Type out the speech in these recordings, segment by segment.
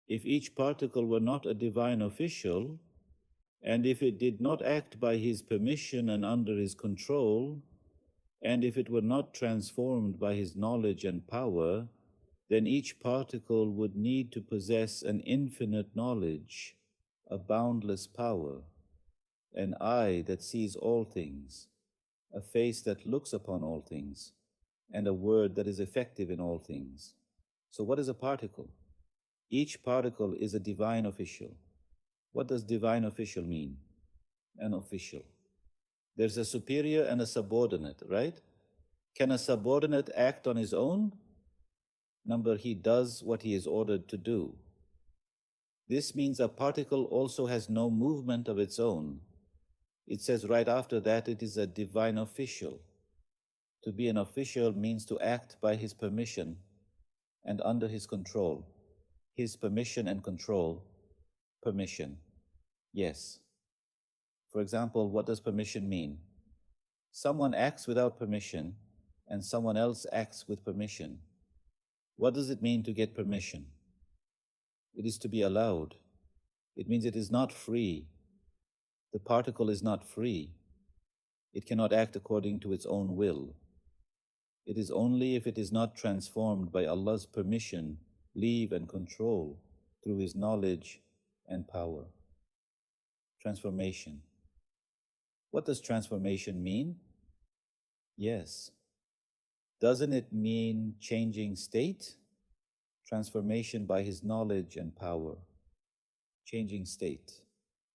If each particle were not a divine official, and if it did not act by his permission and under his control, and if it were not transformed by his knowledge and power, then each particle would need to possess an infinite knowledge, a boundless power, an eye that sees all things, a face that looks upon all things, and a word that is effective in all things. So what is a particle? Each particle is a divine official. What does divine official mean? An official. There's a superior and a subordinate, right? Can a subordinate act on his own? Number, he does what he is ordered to do. This means a particle also has no movement of its own. It says right after that it is a divine official. To be an official means to act by his permission and under his control. His permission and control. Permission. Yes. For example, what does permission mean? Someone acts without permission and someone else acts with permission. What does it mean to get permission? It is to be allowed. It means it is not free. The particle is not free. It cannot act according to its own will. It is only if it is not transformed by Allah's permission, leave and control through His knowledge and power. Transformation. What does transformation mean? Yes. Doesn't it mean changing state? Transformation by His knowledge and power. Changing state.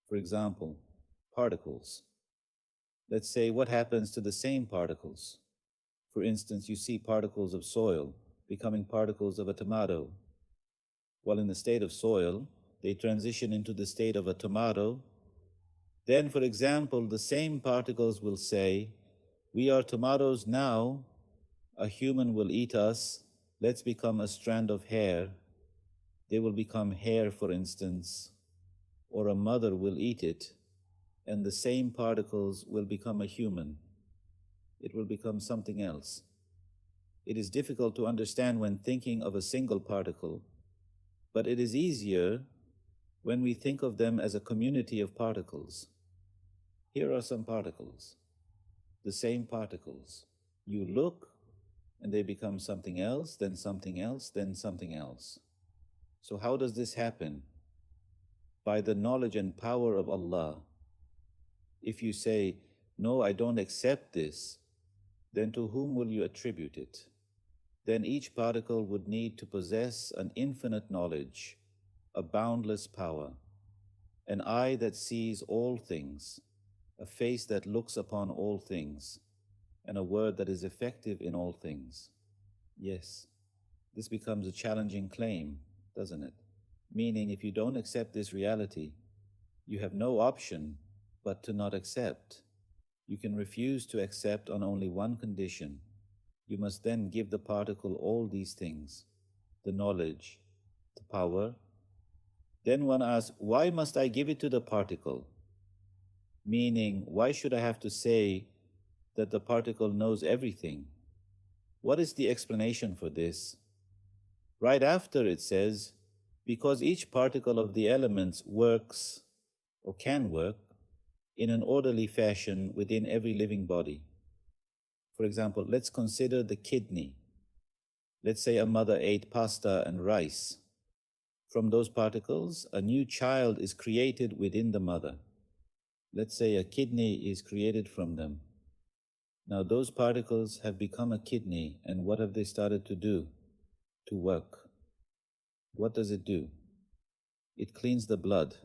For example, particles. Let's say, what happens to the same particles? For instance, you see particles of soil becoming particles of a tomato. While in the state of soil, they transition into the state of a tomato. Then, for example, the same particles will say, we are tomatoes now, a human will eat us, let's become a strand of hair. They will become hair, for instance, or a mother will eat it, and the same particles will become a human. It will become something else. It is difficult to understand when thinking of a single particle, but it is easier when we think of them as a community of particles. Here are some particles, the same particles. You look, and they become something else, then something else, then something else. So how does this happen? By the knowledge and power of Allah. If you say, no, I don't accept this, then to whom will you attribute it? Then each particle would need to possess an infinite knowledge, a boundless power, an eye that sees all things, a face that looks upon all things, and a word that is effective in all things. Yes, this becomes a challenging claim, doesn't it? Meaning, if you don't accept this reality, you have no option but to not accept. You can refuse to accept on only one condition. You must then give the particle all these things, the knowledge, the power. Then one asks, why must I give it to the particle? Meaning, why should I have to say that the particle knows everything? What is the explanation for this? Right after it says, because each particle of the elements works, or can work, in an orderly fashion within every living body. For example, let's consider the kidney. Let's say a mother ate pasta and rice. From those particles, a new child is created within the mother. Let's say a kidney is created from them. Now those particles have become a kidney, and what have they started to do? To work. What does it do? It cleans the blood,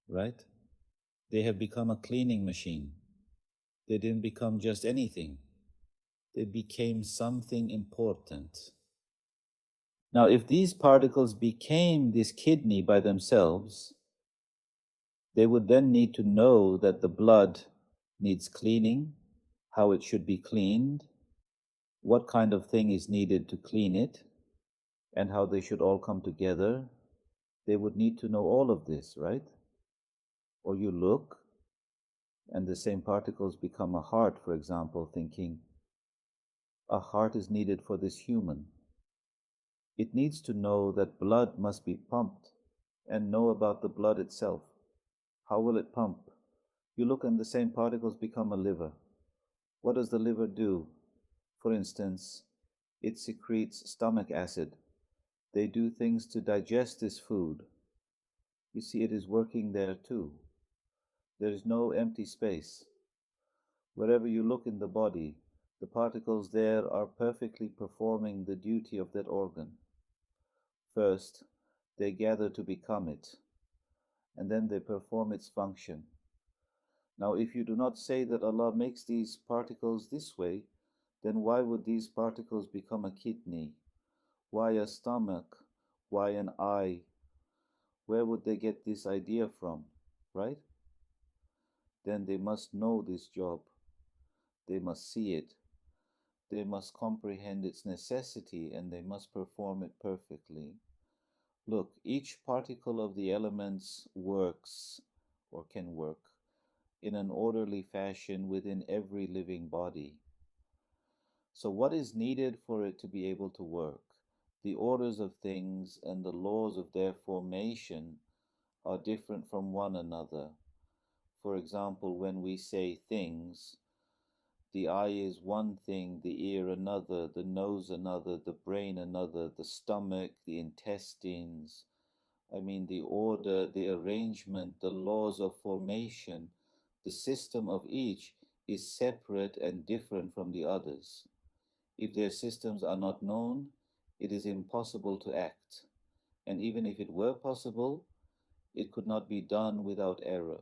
right? They have become a cleaning machine. They didn't become just anything. They became something important. Now, if these particles became this kidney by themselves, they would then need to know that the blood needs cleaning, how it should be cleaned, what kind of thing is needed to clean it, and how they should all come together. They would need to know all of this, right? Or you look, and the same particles become a heart, for example, thinking, a heart is needed for this human. It needs to know that blood must be pumped and know about the blood itself. How will it pump? You look and the same particles become a liver. What does the liver do? For instance, it secretes stomach acid. They do things to digest this food. You see, it is working there too. There is no empty space. Wherever you look in the body, the particles there are perfectly performing the duty of that organ. First, they gather to become it, and then they perform its function. Now, if you do not say that Allah makes these particles this way, then why would these particles become a kidney? Why a stomach? Why an eye? Where would they get this idea from, right? Then they must know this job. They must see it. They must comprehend its necessity, and they must perform it perfectly. Look, each particle of the elements works, or can work, in an orderly fashion within every living body. So what is needed for it to be able to work? The orders of things and the laws of their formation are different from one another. For example, when we say things, the eye is one thing, the ear another, the nose another, the brain another, the stomach, the intestines. The order, the arrangement, the laws of formation, the system of each is separate and different from the others. If their systems are not known, it is impossible to act. And even if it were possible, it could not be done without error.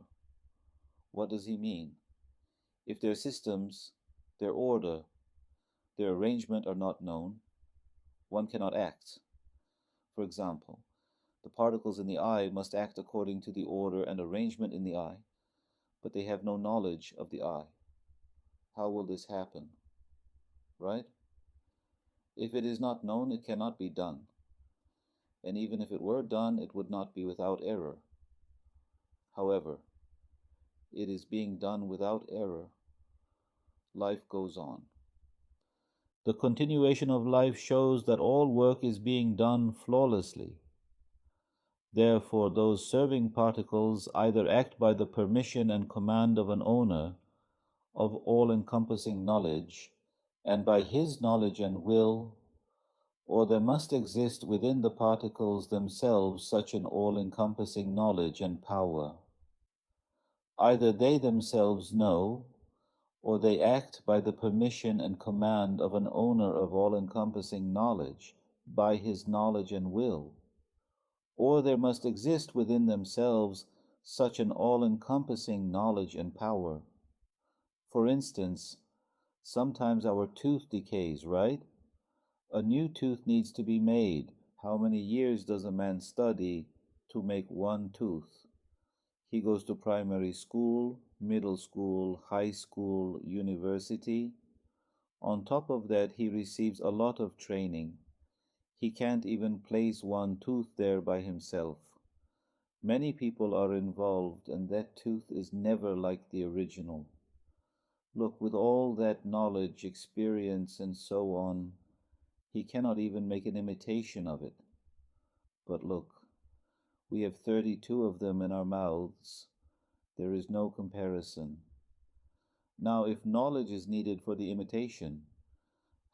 What does he mean? If their systems, their order, their arrangement are not known, one cannot act. For example, the particles in the eye must act according to the order and arrangement in the eye, but they have no knowledge of the eye. How will this happen? Right? If it is not known, it cannot be done. And even if it were done, it would not be without error. However, it is being done without error. Life goes on. The continuation of life shows that all work is being done flawlessly. Therefore, those serving particles either act by the permission and command of an owner of all-encompassing knowledge, and by his knowledge and will, or there must exist within the particles themselves such an all-encompassing knowledge and power. Either they themselves know, or they act by the permission and command of an owner of all-encompassing knowledge, by his knowledge and will, or there must exist within themselves such an all-encompassing knowledge and power. For instance, sometimes our tooth decays, right? A new tooth needs to be made. How many years does a man study to make one tooth? He goes to primary school, middle school, high school, university. On top of that, he receives a lot of training. He can't even place one tooth there by himself. Many people are involved, and that tooth is never like the original. Look, with all that knowledge, experience, and so on, he cannot even make an imitation of it. But look, we have 32 of them in our mouths. There is no comparison. Now, if knowledge is needed for the imitation,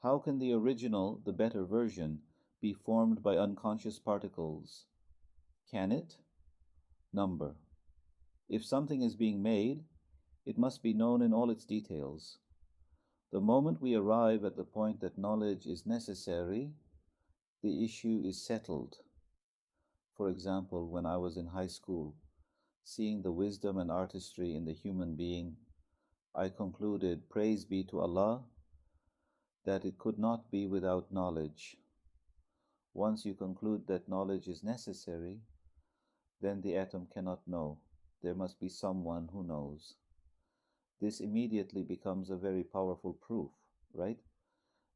how can the original, the better version, be formed by unconscious particles? Can it? Number. If something is being made, it must be known in all its details. The moment we arrive at the point that knowledge is necessary, the issue is settled. For example, when I was in high school, seeing the wisdom and artistry in the human being, I concluded, praise be to Allah, that it could not be without knowledge. Once you conclude that knowledge is necessary, then the atom cannot know. There must be someone who knows. This immediately becomes a very powerful proof, right?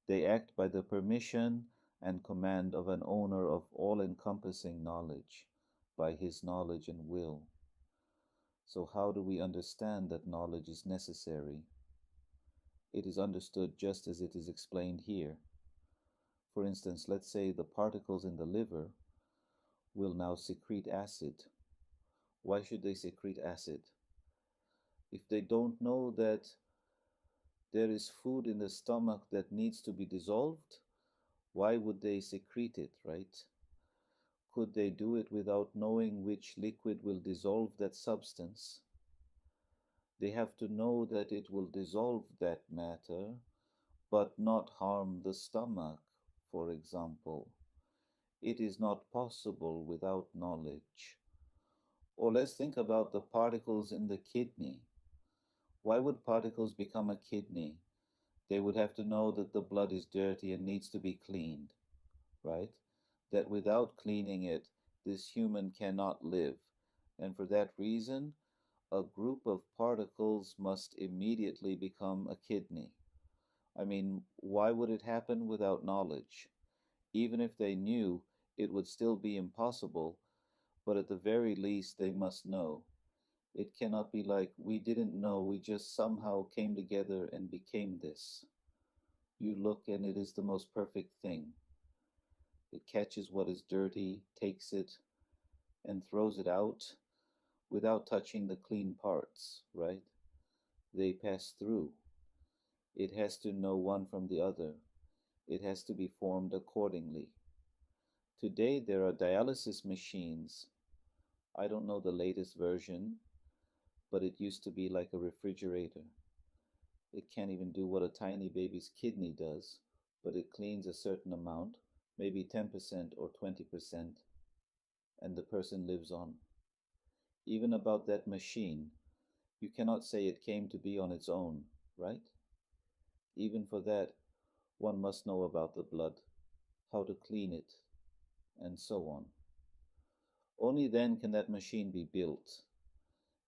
They act by the permission and command of an owner of all-encompassing knowledge, by his knowledge and will. So how do we understand that knowledge is necessary? It is understood just as it is explained here. For instance, let's say the particles in the liver, will now secrete acid. Why should they secrete acid? If they don't know that there is food in the stomach that needs to be dissolved, why would they secrete it, right? Could they do it without knowing which liquid will dissolve that substance? They have to know that it will dissolve that matter, but not harm the stomach, for example. It is not possible without knowledge. Or let's think about the particles in the kidney. Why would particles become a kidney? They would have to know that the blood is dirty and needs to be cleaned, right? That without cleaning it, this human cannot live. And for that reason, a group of particles must immediately become a kidney. I mean, why would it happen without knowledge? Even if they knew, it would still be impossible, but at the very least they must know. It cannot be like, we didn't know, we just somehow came together and became this. You look and it is the most perfect thing. It catches what is dirty, takes it, and throws it out without touching the clean parts, right? They pass through. It has to know one from the other. It has to be formed accordingly. Today there are dialysis machines. I don't know the latest version, but it used to be like a refrigerator. It can't even do what a tiny baby's kidney does, but it cleans a certain amount, maybe 10% or 20%, and the person lives on. Even about that machine, you cannot say it came to be on its own, right? Even for that, one must know about the blood, how to clean it, and so on. Only then can that machine be built,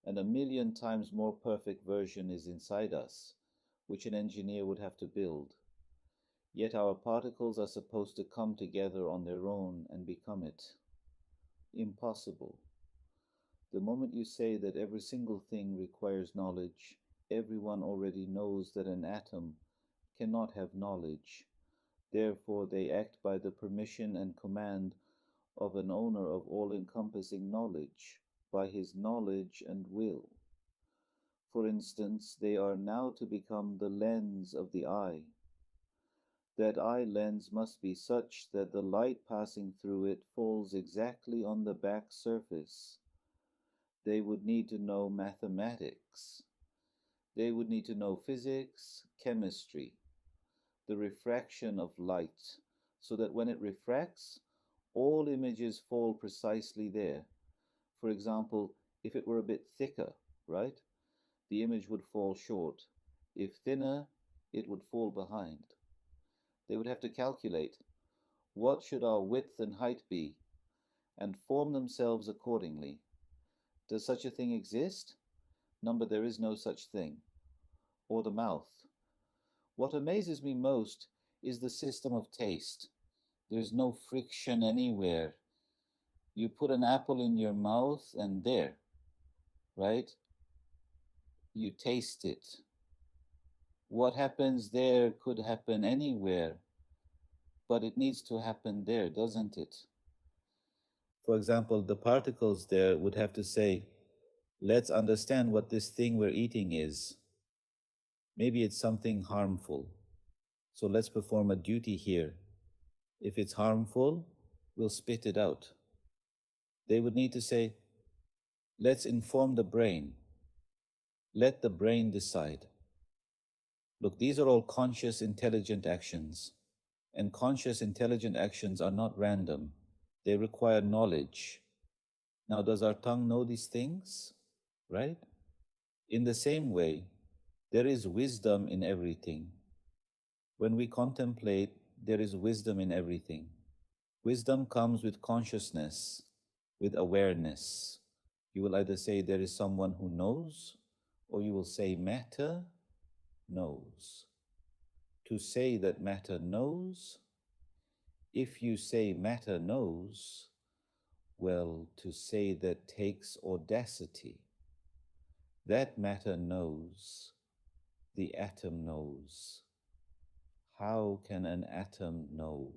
and a million times more perfect version is inside us, which an engineer would have to build. Yet our particles are supposed to come together on their own and become it. Impossible. The moment you say that every single thing requires knowledge, everyone already knows that an atom cannot have knowledge. Therefore they act by the permission and command of an owner of all-encompassing knowledge, by his knowledge and will. For instance, they are now to become the lens of the eye. That eye lens must be such that the light passing through it falls exactly on the back surface. They would need to know mathematics. They would need to know physics, chemistry, the refraction of light, so that when it refracts, all images fall precisely there. For example, if it were a bit thicker, right, the image would fall short. If thinner, it would fall behind. They would have to calculate, what should our width and height be, and form themselves accordingly. Does such a thing exist? Number, there is no such thing. Or the mouth. What amazes me most is the system of taste. There's no friction anywhere. You put an apple in your mouth and there, right? You taste it. What happens there could happen anywhere, but it needs to happen there, doesn't it? For example, the particles there would have to say, let's understand what this thing we're eating is. Maybe it's something harmful. So let's perform a duty here. If it's harmful, we'll spit it out. They would need to say, let's inform the brain. Let the brain decide. Look, these are all conscious, intelligent actions. And conscious, intelligent actions are not random. They require knowledge. Now, does our tongue know these things? Right? In the same way, there is wisdom in everything. When we contemplate, there is wisdom in everything. Wisdom comes with consciousness, with awareness. You will either say there is someone who knows, or you will say matter knows. To say that matter knows, if you say matter knows, well, to say that takes audacity. That matter knows, the atom knows. How can an atom know?